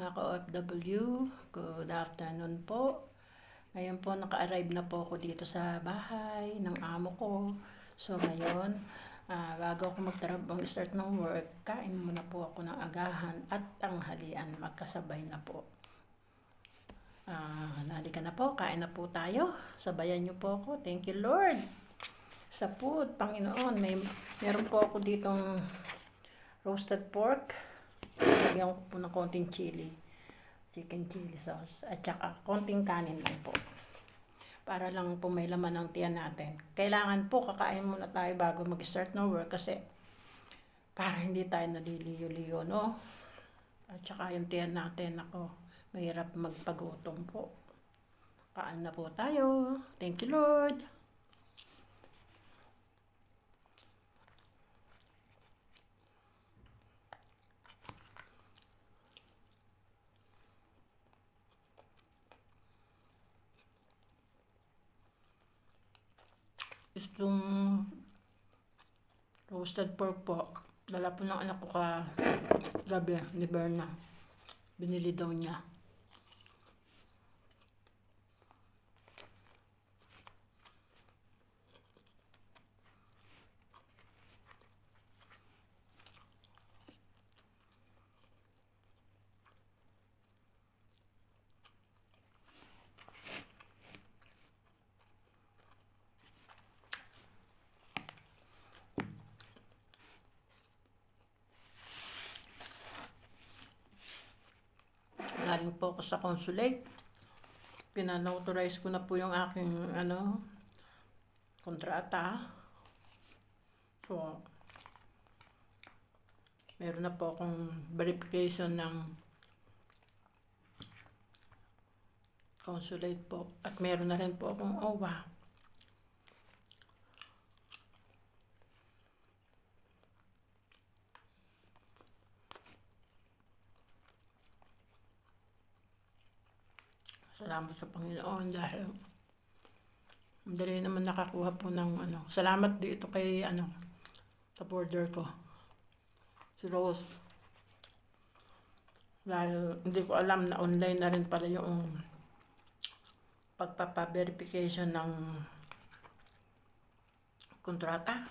mga ka-OFW, good afternoon po. Ngayon po naka-arrive na po ako dito sa bahay ng amo ko. So ngayon, bago ako mag-start ng work, kain muna po ako ng agahan at tanghalian, magkasabay na po. Halika na po, kain na po tayo. Sabayan niyo po ako. Thank you Lord sa food, Panginoon. Meron po ako ditong roasted pork. Lagyan ko po ng konting chicken chili sauce, at saka konting kanin lang po. Para lang po may laman ng tiyan natin. Kailangan po kakain muna tayo bago mag-start ng work kasi para hindi tayo naliliyo-liyo, no? At saka yung tiyan natin, ako, mahirap magpagutom po. Kaan na po tayo. Thank you Lord. Itong roasted pork po, dala po ng anak ko gabi ni Berna. Binili daw niya. Galing po ako sa consulate. Pinana-authorize ko na po yung aking kontrata. So, meron na po akong verification ng consulate po. At meron na rin po akong OWA. Salamat sa Panginoon dahil madali naman nakakuha po ng Salamat dito kay sa border ko. Si Rose. Dahil hindi ko alam na online na rin pala yung pagpapa-verification ng kontrata.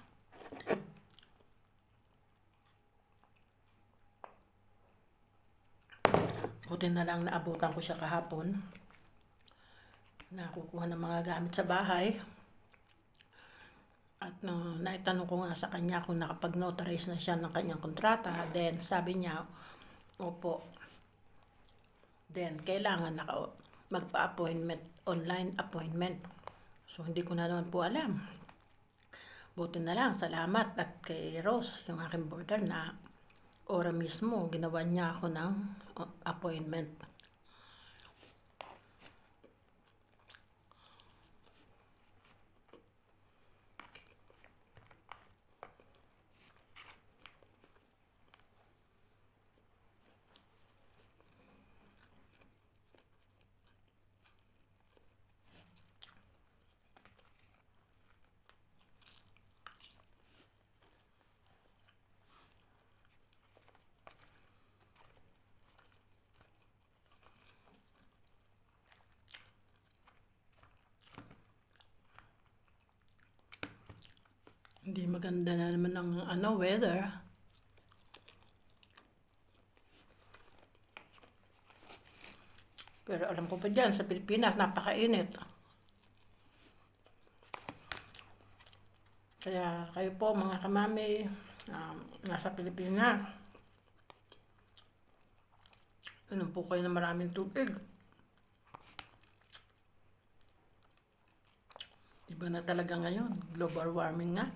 Buti na lang naabutan ko siya kahapon. Nakukuha ng mga gamit sa bahay. At naitanong ko nga sa kanya kung nakapag-notarize na siya ng kanyang kontrata. Then sabi niya, opo. Then kailangan magpa-appointment, online appointment. So hindi ko na naman po alam. Buti na lang, salamat at kay Rose, yung aking border, na ora mismo ginawa niya ako ng appointment. Hindi maganda na naman ang weather. Pero alam ko pa dyan, sa Pilipinas, napakainit. Kaya kayo po mga kamami, nasa Pilipinas, inom po kayo ng maraming tubig. Iba na talaga ngayon, global warming nga.